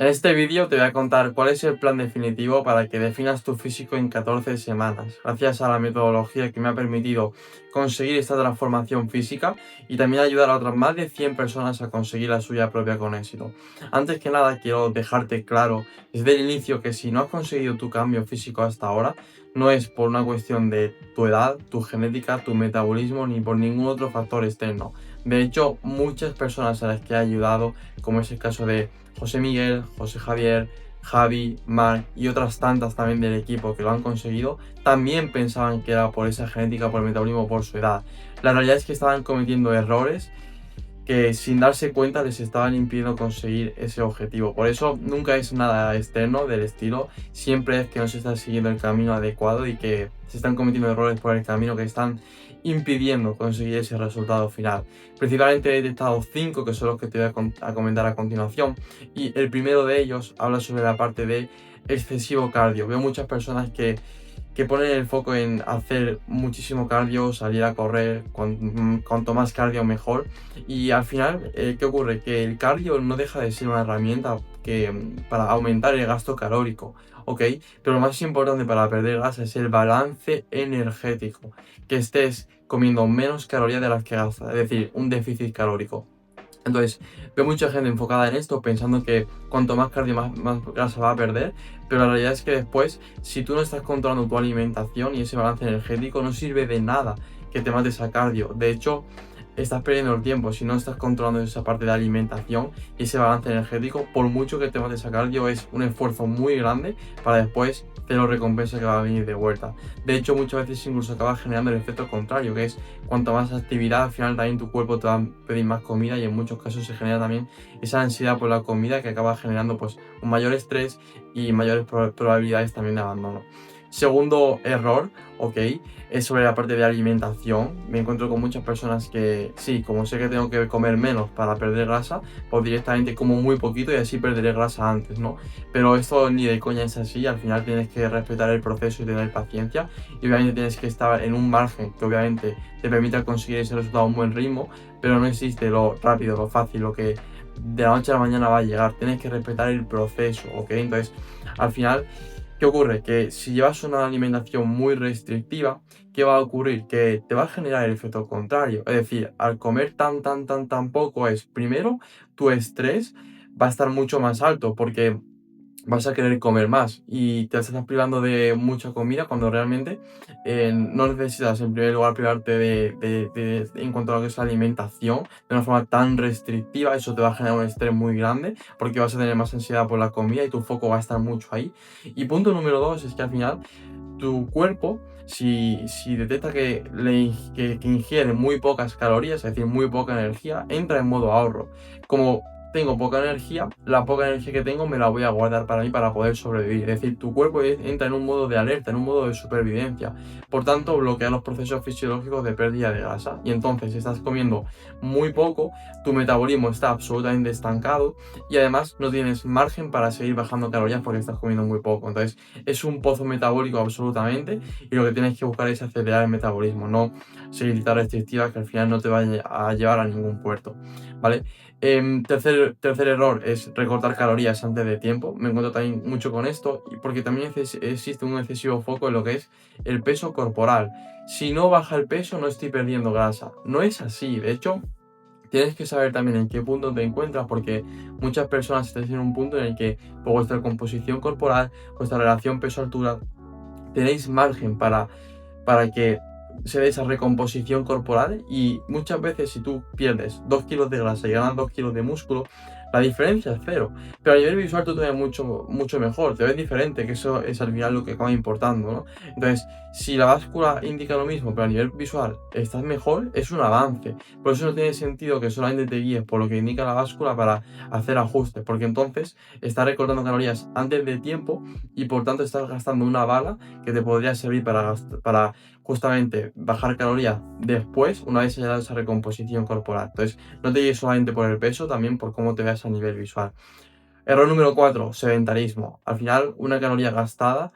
En este vídeo te voy a contar cuál es el plan definitivo para que definas tu físico en 14 semanas, gracias a la metodología que me ha permitido conseguir esta transformación física y también ayudar a otras más de 100 personas a conseguir la suya propia con éxito. Antes que nada, quiero dejarte claro desde el inicio que si no has conseguido tu cambio físico hasta ahora, no es por una cuestión de tu edad, tu genética, tu metabolismo, ni por ningún otro factor externo. De hecho, muchas personas a las que he ayudado, como es el caso de José Miguel, José Javier, Javi, Marc y otras tantas también del equipo que lo han conseguido, también pensaban que era por esa genética, por el metabolismo, por su edad. La realidad es que estaban cometiendo errores que sin darse cuenta les estaban impidiendo conseguir ese objetivo. Por eso nunca es nada externo del estilo, siempre es que no se está siguiendo el camino adecuado y que se están cometiendo errores por el camino que están impidiendo conseguir ese resultado final. Principalmente he detectado 5 que son los que te voy a comentar a continuación, y el primero de ellos habla sobre la parte de excesivo cardio. Veo muchas personas que ponen el foco en hacer muchísimo cardio, salir a correr, cuanto más cardio mejor. Y al final, ¿qué ocurre? Que el cardio no deja de ser una herramienta para aumentar el gasto calórico, ¿ok? Pero lo más importante para perder grasa es el balance energético, que estés comiendo menos calorías de las que gastas, es decir, un déficit calórico. Entonces, veo mucha gente enfocada en esto, pensando que cuanto más cardio, más grasa va a perder, pero la realidad es que después, si tú no estás controlando tu alimentación y ese balance energético, no sirve de nada que te mates a cardio. De hecho, estás perdiendo el tiempo si no estás controlando esa parte de alimentación y ese balance energético. Por mucho que te mates a cardio, es un esfuerzo muy grande para después cero recompensa que va a venir de vuelta. De hecho, muchas veces incluso acaba generando el efecto contrario, que es cuanto más actividad, al final también tu cuerpo te va a pedir más comida, y en muchos casos se genera también esa ansiedad por la comida que acaba generando pues un mayor estrés y mayores probabilidades también de abandono. Segundo error, ok, es sobre la parte de alimentación. Me encuentro con muchas personas que sí, como sé que tengo que comer menos para perder grasa, pues directamente como muy poquito y así perderé grasa antes, ¿no? Pero esto ni de coña es así. Al final tienes que respetar el proceso y tener paciencia, y obviamente tienes que estar en un margen que obviamente te permita conseguir ese resultado a un buen ritmo, pero no existe lo rápido, lo fácil, lo que de la noche a la mañana va a llegar. Tienes que respetar el proceso, ¿ok? Entonces, al final, ¿qué ocurre? Que si llevas una alimentación muy restrictiva, ¿qué va a ocurrir? Que te va a generar el efecto contrario. Es decir, al comer tan poco, es primero, tu estrés va a estar mucho más alto porque vas a querer comer más y te estás privando de mucha comida cuando realmente no necesitas en primer lugar privarte en cuanto a lo que es la alimentación de una forma tan restrictiva. Eso te va a generar un estrés muy grande porque vas a tener más ansiedad por la comida y tu foco va a estar mucho ahí. Y punto número 2 es que al final tu cuerpo, si detecta que ingiere muy pocas calorías, es decir, muy poca energía, entra en modo ahorro. Como tengo poca energía, la poca energía que tengo me la voy a guardar para mí para poder sobrevivir. Es decir, tu cuerpo entra en un modo de alerta, en un modo de supervivencia. Por tanto, bloquea los procesos fisiológicos de pérdida de grasa. Y entonces, si estás comiendo muy poco, tu metabolismo está absolutamente estancado y además no tienes margen para seguir bajando calorías porque estás comiendo muy poco. Entonces, es un pozo metabólico absolutamente, y lo que tienes que buscar es acelerar el metabolismo, no seguir dietas restrictivas que al final no te van a llevar a ningún puerto, ¿vale? Tercer error es recortar calorías antes de tiempo. Me encuentro también mucho con esto, porque también existe un excesivo foco en lo que es el peso corporal. Si no baja el peso, no estoy perdiendo grasa. No es así. De hecho, tienes que saber también en qué punto te encuentras, porque muchas personas están en un punto en el que por vuestra composición corporal, vuestra relación peso-altura, tenéis margen para que se dé esa recomposición corporal, y muchas veces si tú pierdes 2 kilos de grasa y ganas 2 kilos de músculo, la diferencia es cero, pero a nivel visual tú te ves mucho mejor, te ves diferente, que eso es al final lo que acaba importando, ¿no? Entonces, si la báscula indica lo mismo, pero a nivel visual estás mejor, es un avance. Por eso no tiene sentido que solamente te guíes por lo que indica la báscula para hacer ajustes, porque entonces estás recortando calorías antes de tiempo y por tanto estás gastando una bala que te podría servir para justamente bajar calorías después, una vez haya dado esa recomposición corporal. Entonces, no te guíes solamente por el peso, también por cómo te veas a nivel visual. Error número 4, sedentarismo. Al final, una caloría gastada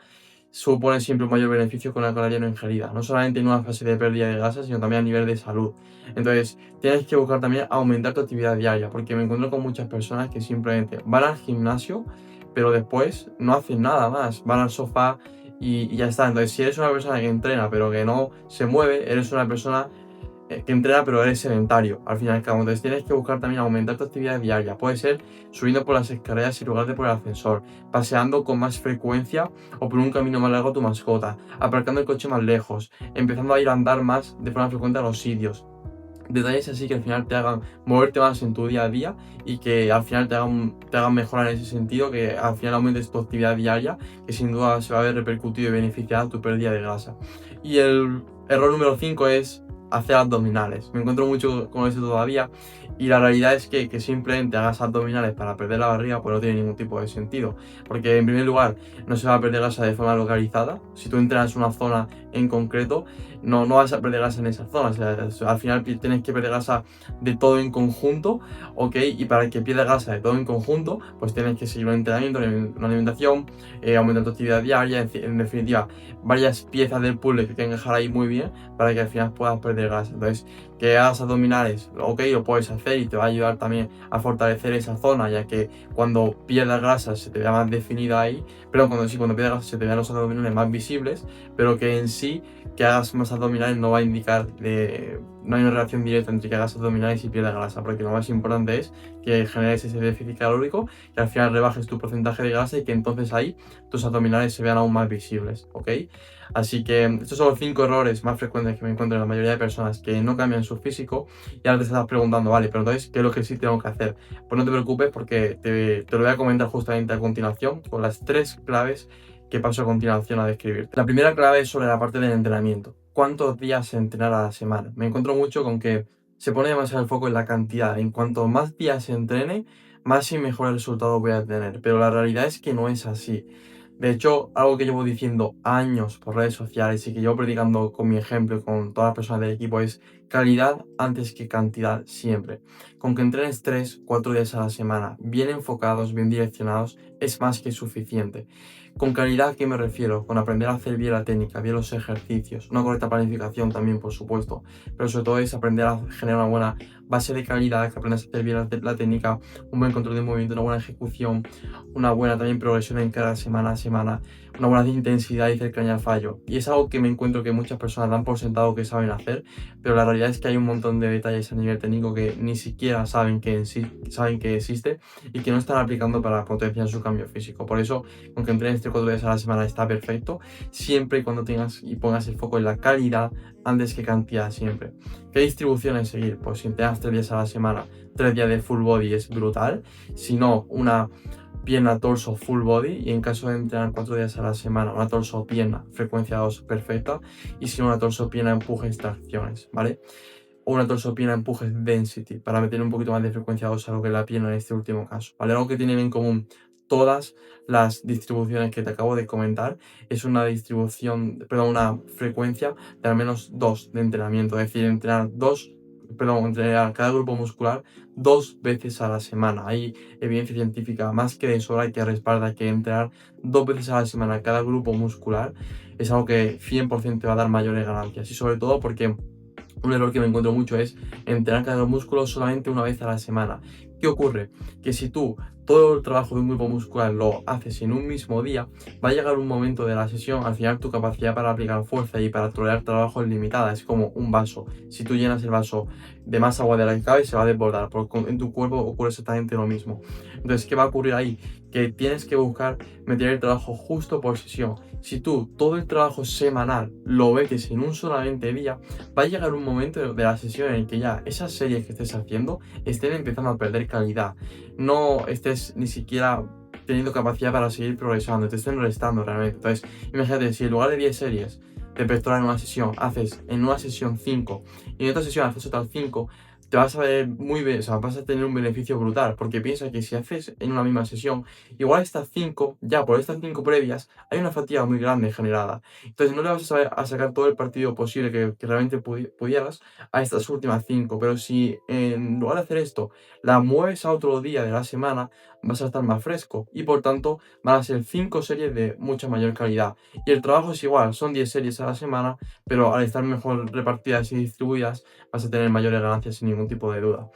supone siempre un mayor beneficio con la caloría no ingerida, no solamente en una fase de pérdida de grasa, sino también a nivel de salud. Entonces, tienes que buscar también aumentar tu actividad diaria, porque me encuentro con muchas personas que simplemente van al gimnasio, pero después no hacen nada más, van al sofá y ya está. Entonces, si eres una persona que entrena, pero que no se mueve, eres una persona que entrena pero eres sedentario, al fin y al cabo. Entonces tienes que buscar también aumentar tu actividad diaria. Puede ser subiendo por las escaleras en lugar de por el ascensor, paseando con más frecuencia o por un camino más largo a tu mascota, aparcando el coche más lejos, empezando a ir a andar más de forma frecuente a los sitios. Detalles así que al final te hagan moverte más en tu día a día y que al final te hagan mejorar en ese sentido, que al final aumentes tu actividad diaria, que sin duda se va a ver repercutido y beneficiada tu pérdida de grasa. Y el error número 5 es hacer abdominales. Me encuentro mucho con eso todavía y la realidad es que simplemente hagas abdominales para perder la barriga pues no tiene ningún tipo de sentido. Porque en primer lugar no se va a perder grasa de forma localizada. Si tú entrenas una zona en concreto, no vas a perder grasa en esa zona. O sea, al final tienes que perder grasa de todo en conjunto, ¿ok? Y para que pierdas grasa de todo en conjunto, pues tienes que seguir un entrenamiento, una alimentación, aumentar tu actividad diaria, en definitiva, varias piezas del puzzle que tienes que dejar ahí muy bien para que al final puedas perder grasa. Entonces, que hagas abdominales, ok, lo puedes hacer y te va a ayudar también a fortalecer esa zona, ya que cuando pierdas grasa se te vea más definida ahí, pero cuando pierdas grasa se te vean los abdominales más visibles, pero que en sí que hagas más abdominales no va a indicar no hay una relación directa entre que hagas abdominales y pierdas grasa, porque lo más importante es que generes ese déficit calórico, que al final rebajes tu porcentaje de grasa y que entonces ahí tus abdominales se vean aún más visibles, ¿ok? Así que estos son los 5 errores más frecuentes que me encuentro en la mayoría de personas que no cambian su físico y ahora te estás preguntando, vale, pero entonces, ¿qué es lo que sí tengo que hacer? Pues no te preocupes porque te lo voy a comentar justamente a continuación con las 3 claves que paso a continuación a describir. La primera clave es sobre la parte del entrenamiento. ¿Cuántos días se entrena a la semana? Me encuentro mucho con que se pone demasiado el foco en la cantidad. En cuanto más días se entrene, más y mejor resultado voy a tener. Pero la realidad es que no es así. De hecho, algo que llevo diciendo años por redes sociales y que llevo predicando con mi ejemplo y con todas las personas del equipo es calidad antes que cantidad siempre. Con que entrenes 3, 4 días a la semana, bien enfocados, bien direccionados, es más que suficiente. Con calidad, ¿a qué me refiero? Con aprender a hacer bien la técnica, bien los ejercicios, una correcta planificación también, por supuesto, pero sobre todo es aprender a generar una buena base de calidad, que aprendas a hacer bien la técnica, un buen control de movimiento, una buena ejecución, una buena también progresión en cada semana a semana, una buena intensidad y cercanía al fallo. Y es algo que me encuentro que muchas personas dan por sentado que saben hacer, pero la realidad es que hay un montón de detalles a nivel técnico que ni siquiera saben saben que existe y que no están aplicando para potenciar su cambio físico. Por eso, aunque entrenes 3 o 4 días a la semana está perfecto, siempre y cuando tengas y pongas el foco en la calidad antes que cantidad siempre. ¿Qué distribuciones seguir? Pues si entrenas 3 días a la semana, 3 días de full body es brutal, si no, una pierna, torso, full body, y en caso de entrenar 4 días a la semana, una torso, pierna, frecuencia 2 perfecta, y si no, una torso, pierna, empuje, extracciones, ¿vale? O una torso, pierna, empuje, density, para meter un poquito más de frecuencia 2 a lo que la pierna en este último caso, ¿vale? Algo que tienen en común todas las distribuciones que te acabo de comentar es una distribución, perdón, una frecuencia de al menos 2 de entrenamiento, es decir, entrenar cada grupo muscular 2 veces a la semana. Hay evidencia científica más que de sobra y que respalda que entrenar 2 veces a la semana cada grupo muscular es algo que 100% te va a dar mayores ganancias, y sobre todo porque un error que me encuentro mucho es entrenar cada músculo solamente una vez a la semana. ¿Qué ocurre? Que si tú todo el trabajo de un grupo muscular lo haces en un mismo día, va a llegar un momento de la sesión, al final tu capacidad para aplicar fuerza y para tolerar trabajo es limitada, es como un vaso. Si tú llenas el vaso de más agua de la que cabe, se va a desbordar, porque en tu cuerpo ocurre exactamente lo mismo. Entonces, ¿qué va a ocurrir ahí? Que tienes que buscar meter el trabajo justo por sesión. Si tú todo el trabajo semanal lo metes en un solamente día, va a llegar un momento de la sesión en el que ya esas series que estés haciendo estén empezando a perder calidad. No estés ni siquiera teniendo capacidad para seguir progresando, te estén restando realmente. Entonces, imagínate, si en lugar de 10 series de pectoral en una sesión, haces en una sesión 5 y en otra sesión haces otras 5, te vas a ver muy bien, o sea, vas a tener un beneficio brutal, porque piensa que si haces en una misma sesión, igual estas 5, ya por estas 5 previas, hay una fatiga muy grande generada. Entonces no le vas a sacar todo el partido posible que realmente pudieras a estas últimas 5, pero si en lugar de hacer esto, la mueves a otro día de la semana, vas a estar más fresco y por tanto van a ser 5 series de mucha mayor calidad. Y el trabajo es igual, son 10 series a la semana, pero al estar mejor repartidas y distribuidas vas a tener mayores ganancias sin ningún tipo de duda.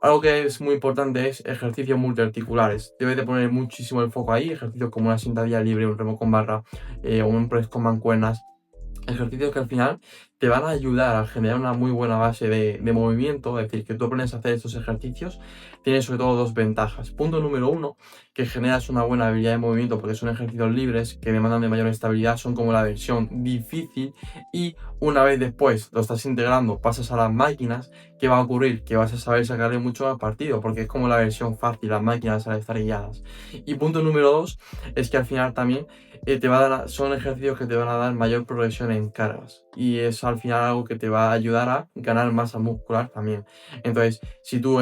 Algo que es muy importante es ejercicios multiarticulares. Debes de poner muchísimo el foco ahí, ejercicios como una sentadilla libre, un remo con barra, o un press con mancuernas. Ejercicios que al final te van a ayudar a generar una muy buena base de movimiento, es decir, que tú aprendes a hacer estos ejercicios, tienes sobre todo dos ventajas. Punto número uno, que generas una buena habilidad de movimiento porque son ejercicios libres que demandan de mayor estabilidad, son como la versión difícil y una vez después lo estás integrando, pasas a las máquinas, ¿qué va a ocurrir? Que vas a saber sacarle mucho más partido porque es como la versión fácil, las máquinas al estar guiadas. Y punto número dos, es que al final también te va a dar, son ejercicios que te van a dar mayor progresión en cargas y es al final algo que te va a ayudar a ganar masa muscular también. Entonces, si tú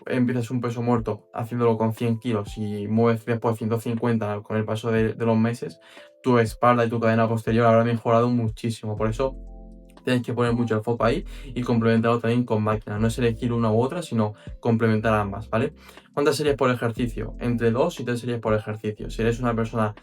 empiezas un peso muerto haciéndolo con 100 kilos y mueves después 150 con el paso de los meses, tu espalda y tu cadena posterior habrá mejorado muchísimo. Por eso tienes que poner mucho el foco ahí y complementarlo también con máquinas. No es elegir una u otra, sino complementar ambas, ¿vale? ¿Cuántas series por ejercicio? Entre 2 y 3 series por ejercicio. Si eres una persona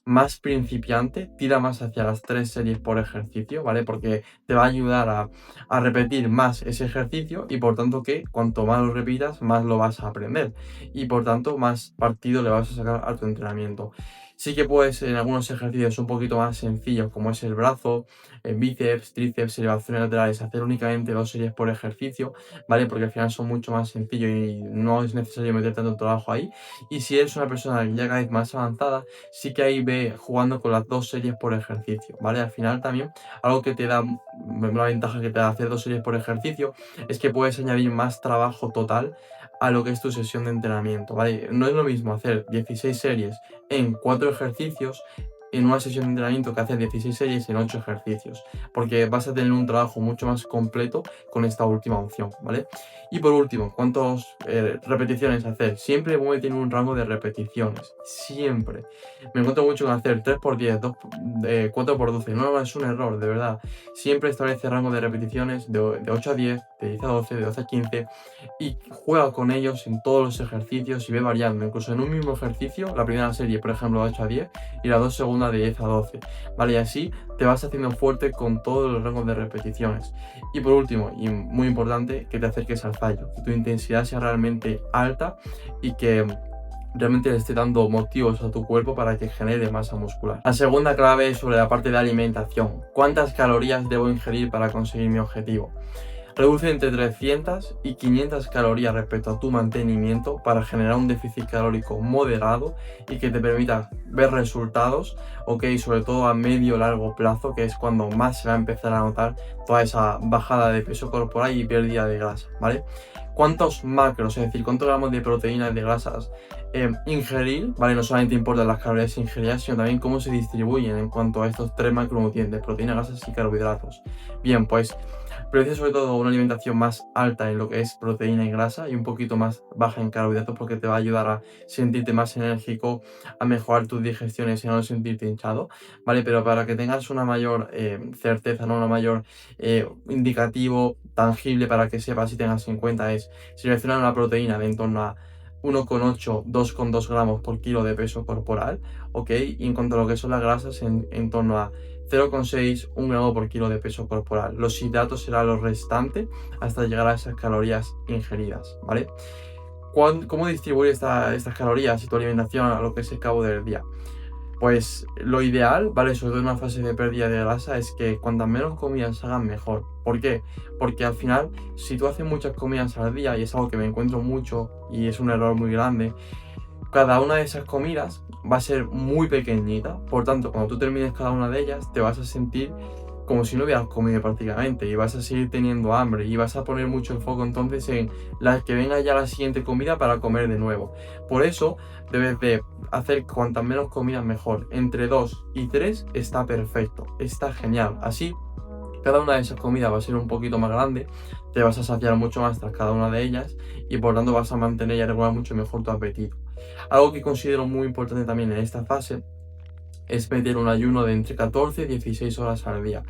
más principiante, tira más hacia las 3 series por ejercicio, ¿vale? Porque te va a ayudar a repetir más ese ejercicio y por tanto que cuanto más lo repitas, más lo vas a aprender y por tanto más partido le vas a sacar a tu entrenamiento. Sí que puedes en algunos ejercicios un poquito más sencillos como es el brazo, el bíceps, tríceps, elevaciones laterales, hacer únicamente 2 series por ejercicio, ¿vale? Porque al final son mucho más sencillos y no es necesario meter tanto trabajo ahí. Y si eres una persona ya cada vez más avanzada, sí que ahí ve jugando con las 2 series por ejercicio, ¿vale? Al final también algo que te da una ventaja que te da hacer 2 series por ejercicio es que puedes añadir más trabajo total a lo que es tu sesión de entrenamiento, ¿vale? No es lo mismo hacer 16 series en 4 ejercicios en una sesión de entrenamiento que hacer 16 series en 8 ejercicios, porque vas a tener un trabajo mucho más completo con esta última opción, ¿vale? Y por último, ¿cuántas repeticiones hacer? Siempre voy a tener un rango de repeticiones, siempre. Me encuentro mucho con hacer 3x10, 4x12, no, es un error, de verdad. Siempre establece rango de repeticiones de 8 a 10, de 10 a 12, de 12 a 15 y juega con ellos en todos los ejercicios y ve variando. Incluso en un mismo ejercicio, la primera serie, por ejemplo, de 8 a 10 y las dos segundas de 10 a 12, ¿vale? Y así te vas haciendo fuerte con todos los rangos de repeticiones. Y por último, y muy importante, que te acerques al fallo, que tu intensidad sea realmente alta y que realmente le esté dando motivos a tu cuerpo para que genere masa muscular. La segunda clave es sobre la parte de alimentación. ¿Cuántas calorías debo ingerir para conseguir mi objetivo? Reduce entre 300 y 500 calorías respecto a tu mantenimiento para generar un déficit calórico moderado y que te permita ver resultados, ok, sobre todo a medio largo plazo, que es cuando más se va a empezar a notar toda esa bajada de peso corporal y pérdida de grasa, ¿vale? ¿Cuántos macros, es decir, cuántos gramos de proteínas y de grasas ingerir, ¿vale? No solamente importan las calorías ingeridas, sino también cómo se distribuyen en cuanto a estos tres macronutrientes, proteínas, grasas y carbohidratos. Bien, pues prefiero sobre todo una alimentación más alta en lo que es proteína y grasa y un poquito más baja en carbohidratos porque te va a ayudar a sentirte más enérgico, a mejorar tus digestiones y a no sentirte hinchado, ¿vale? Pero para que tengas una mayor certeza, ¿no? Una mayor indicativo tangible para que sepas y tengas en cuenta es seleccionar una proteína de en torno a 1,8, 2,2 gramos por kilo de peso corporal, ¿ok? Y en cuanto a lo que son las grasas, en torno a 0,6, 1 gramo por kilo de peso corporal. Los hidratos serán lo restante hasta llegar a esas calorías ingeridas, ¿vale? ¿Cómo distribuir estas calorías y tu alimentación a lo que es el cabo del día? Pues lo ideal, ¿vale? Sobre todo en una fase de pérdida de grasa, es que cuantas menos comidas hagan mejor. ¿Por qué? Porque al final, si tú haces muchas comidas al día, y es algo que me encuentro mucho y es un error muy grande, cada una de esas comidas va a ser muy pequeñita. Por tanto, cuando tú termines cada una de ellas, te vas a sentir como si no hubieras comido prácticamente y vas a seguir teniendo hambre y vas a poner mucho el foco entonces en la que venga ya la siguiente comida para comer de nuevo. Por eso debes de hacer cuantas menos comidas mejor. Entre 2 y 3 está perfecto, está genial. Así cada una de esas comidas va a ser un poquito más grande, te vas a saciar mucho más tras cada una de ellas y por tanto vas a mantener y a regular mucho mejor tu apetito. Algo que considero muy importante también en esta fase es meter un ayuno de entre 14 y 16 horas al día.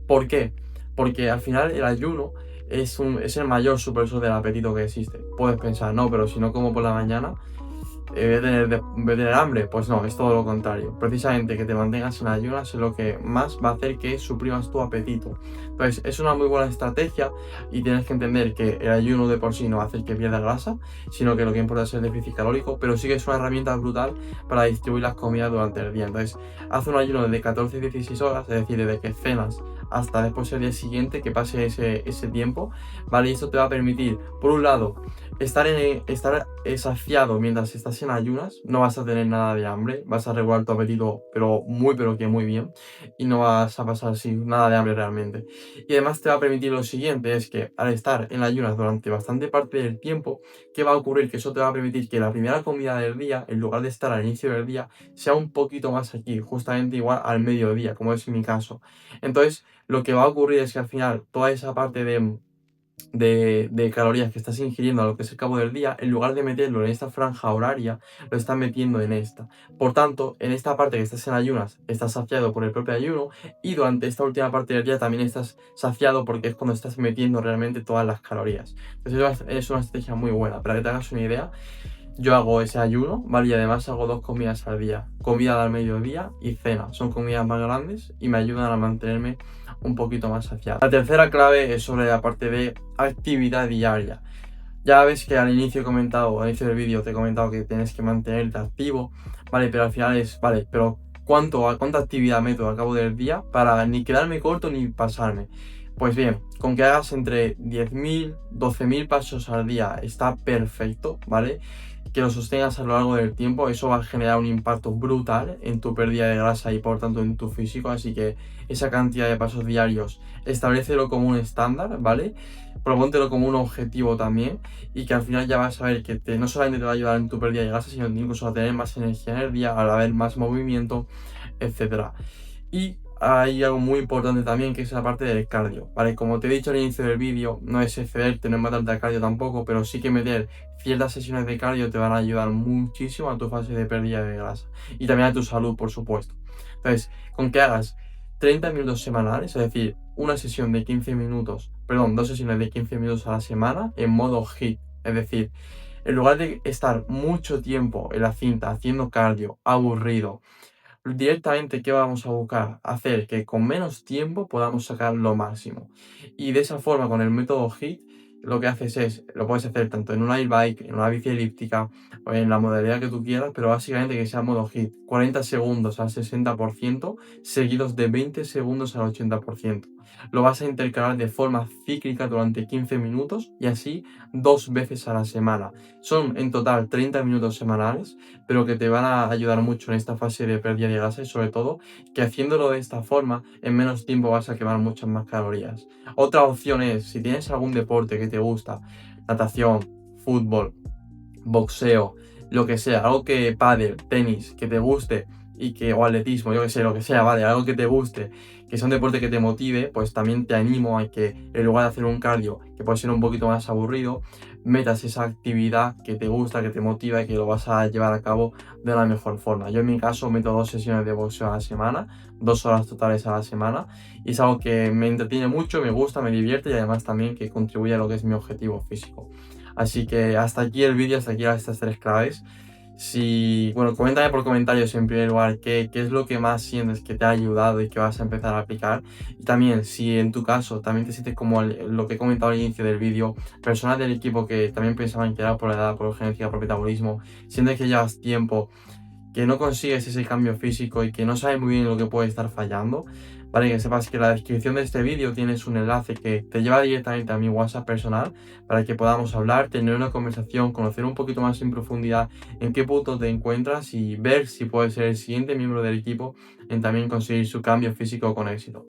¿Por qué? Porque al final el ayuno es el mayor supresor del apetito que existe. Puedes pensar, no, pero si no como por la mañana, voy a tener hambre. Pues no, es todo lo contrario. Precisamente que te mantengas en ayunas es lo que más va a hacer que suprimas tu apetito. Entonces, es una muy buena estrategia y tienes que entender que el ayuno de por sí no va a hacer que pierdas grasa, sino que lo que importa es el déficit calórico, pero sí que es una herramienta brutal para distribuir las comidas durante el día. Entonces, haz un ayuno de 14 y 16 horas, es decir, desde que cenas hasta después el día siguiente, que pase ese tiempo, ¿vale? Y esto te va a permitir, por un lado, estar saciado mientras estás en ayunas, no vas a tener nada de hambre, vas a regular tu apetito, pero que muy bien, y no vas a pasar sin nada de hambre realmente. Y además te va a permitir lo siguiente, es que al estar en ayunas durante bastante parte del tiempo, ¿qué va a ocurrir? Que eso te va a permitir que la primera comida del día, en lugar de estar al inicio del día, sea un poquito más aquí, justamente igual al mediodía, como es mi caso. Entonces, lo que va a ocurrir es que al final toda esa parte de calorías que estás ingiriendo a lo que es el cabo del día, en lugar de meterlo en esta franja horaria, lo estás metiendo en esta. Por tanto, en esta parte que estás en ayunas, estás saciado por el propio ayuno y durante esta última parte del día también estás saciado porque es cuando estás metiendo realmente todas las calorías. Entonces es una estrategia muy buena. Para que te hagas una idea, yo hago ese ayuno, ¿vale? Y además hago 2 comidas al día. Comida al mediodía y cena. Son comidas más grandes y me ayudan a mantenerme un poquito más saciado. La tercera clave es sobre la parte de actividad diaria. Ya ves que al inicio al inicio del vídeo te he comentado que tienes que mantenerte activo, ¿vale? Pero al final vale, pero ¿cuánta actividad meto al cabo del día para ni quedarme corto ni pasarme? Pues bien, con que hagas entre 10.000, 12.000 pasos al día está perfecto, ¿vale? Que lo sostengas a lo largo del tiempo, eso va a generar un impacto brutal en tu pérdida de grasa y por tanto en tu físico, así que esa cantidad de pasos diarios, establécelo como un estándar, ¿vale? Propóntelo como un objetivo también y que al final ya vas a ver que no solamente te va a ayudar en tu pérdida de grasa, sino incluso a tener más energía en el día, al haber más movimiento, etcétera. Y hay algo muy importante también que es la parte del cardio, ¿vale? Como te he dicho al inicio del vídeo, no es excederte, no es matarte al cardio tampoco, pero sí que meter ciertas sesiones de cardio te van a ayudar muchísimo a tu fase de pérdida de grasa y también a tu salud, por supuesto. Entonces, con que hagas 30 minutos semanales, es decir, una sesión de 15 minutos, perdón, 2 sesiones de 15 minutos a la semana en modo HIIT, es decir, en lugar de estar mucho tiempo en la cinta haciendo cardio, aburrido, directamente, ¿qué vamos a buscar? Hacer que con menos tiempo podamos sacar lo máximo. Y de esa forma, con el método HIIT, lo que haces lo puedes hacer tanto en una e-bike, en una bici elíptica o en la modalidad que tú quieras, pero básicamente que sea modo HIIT. 40 segundos al 60%, seguidos de 20 segundos al 80%. Lo vas a intercalar de forma cíclica durante 15 minutos y así 2 veces a la semana. Son en total 30 minutos semanales, pero que te van a ayudar mucho en esta fase de pérdida de grasa y sobre todo que haciéndolo de esta forma en menos tiempo vas a quemar muchas más calorías. Otra opción es, si tienes algún deporte que te gusta, natación, fútbol, boxeo, lo que sea, algo que pádel, tenis, que te guste o atletismo, yo que sé, lo que sea, vale, algo que te guste, que sea un deporte que te motive, pues también te animo a que en lugar de hacer un cardio que puede ser un poquito más aburrido, metas esa actividad que te gusta, que te motiva y que lo vas a llevar a cabo de la mejor forma. Yo en mi caso meto 2 sesiones de boxeo a la semana, 2 horas totales a la semana, y es algo que me entretiene mucho, me gusta, me divierte y además también que contribuye a lo que es mi objetivo físico. Así que hasta aquí el vídeo, hasta aquí estas 3 claves. Bueno, coméntame por comentarios en primer lugar qué es lo que más sientes que te ha ayudado y que vas a empezar a aplicar. Y también, si en tu caso también te sientes como lo que he comentado al inicio del vídeo, personas del equipo que también pensaban que era por la edad, por genética, por metabolismo, sientes que llevas tiempo, que no consigues ese cambio físico y que no sabes muy bien lo que puede estar fallando, vale, que sepas que en la descripción de este vídeo tienes un enlace que te lleva directamente a mi WhatsApp personal para que podamos hablar, tener una conversación, conocer un poquito más en profundidad en qué punto te encuentras y ver si puedes ser el siguiente miembro del equipo en también conseguir su cambio físico con éxito.